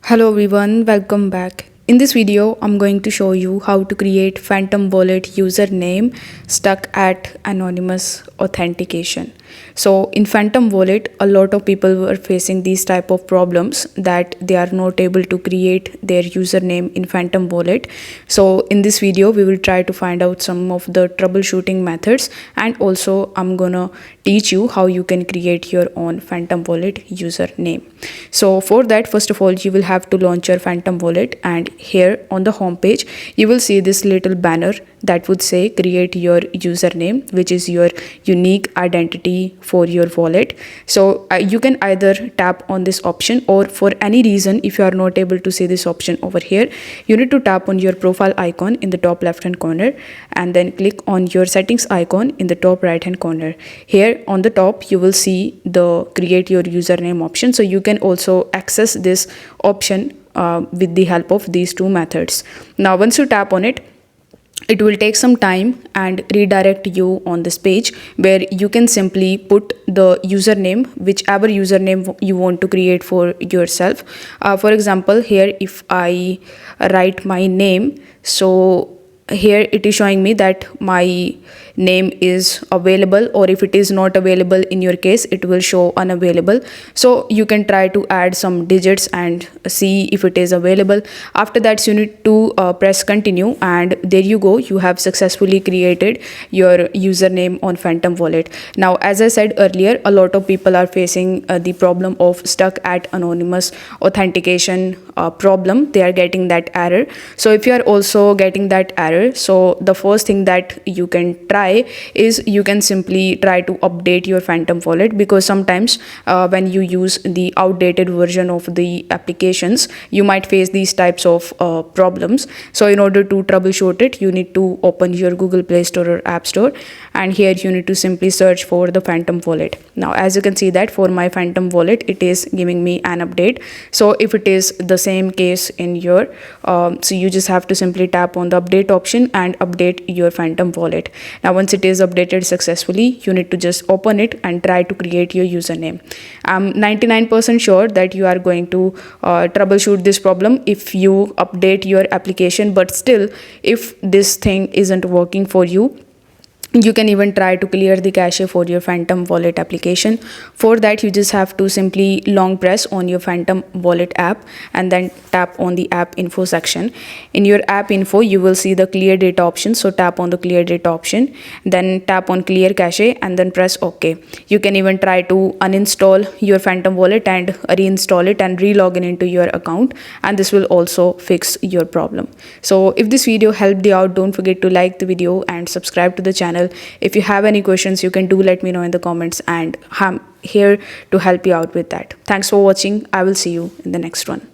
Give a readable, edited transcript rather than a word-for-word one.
Hello everyone, welcome back. In this video, I'm going to show you how to create Phantom Wallet username stuck at anonymous authentication. So in Phantom Wallet, a lot of people were facing these type of problems that they are not able to create their username in Phantom Wallet. So in this video, we will try to find out some of the troubleshooting methods, and also I'm gonna teach you how you can create your own Phantom Wallet username. So for that, first of all, you will have to launch your Phantom Wallet, and here on the home page you will see this little banner that would say create your username, which is your unique identity for your wallet. So you can either tap on this option, or for any reason if you are not able to see this option over here, you need to tap on your profile icon in the top left hand corner and then click on your settings icon in the top right hand corner. Here on the top you will see the create your username option, so you can also access this option with the help of these two methods. Now once you tap on it, it will take some time and redirect you on this page where you can simply put the username, whichever username you want to create for yourself. For example, here if I write my name, so here it is showing me that my name is available, or if it is not available in your case, it will show unavailable. So you can try to add some digits and see if it is available. After that, you need to press continue, and there you go, you have successfully created your username on Phantom Wallet. Now as I said earlier, a lot of people are facing the problem of stuck at anonymous authentication problem. They are getting that error. So if you are also getting that error, so the first thing that you can try is you can simply try to update your Phantom Wallet, because sometimes when you use the outdated version of the applications, you might face these types of problems. So in order to troubleshoot it, you need to open your Google Play Store or App Store, and here you need to simply search for the Phantom Wallet. Now as you can see that for my Phantom Wallet, it is giving me an update. So if it is the same case in your so you just have to simply tap on the update option and update your Phantom Wallet. Now once it is updated successfully, you need to just open it and try to create your username. I'm 99% sure that you are going to troubleshoot this problem if you update your application, but still if this thing isn't working for you, you can even try to clear the cache for your Phantom Wallet application. For that, you just have to simply long press on your Phantom Wallet app and then tap on the app info section. In your app info, you will see the clear data option. So tap on the clear data option, then tap on clear cache and then press OK. You can even try to uninstall your Phantom Wallet and reinstall it and re-log in into your account, and this will also fix your problem. So if this video helped you out, don't forget to like the video and subscribe to the channel. If you have any questions, you can let me know in the comments, and I'm here to help you out with that. Thanks for watching. I will see you in the next one.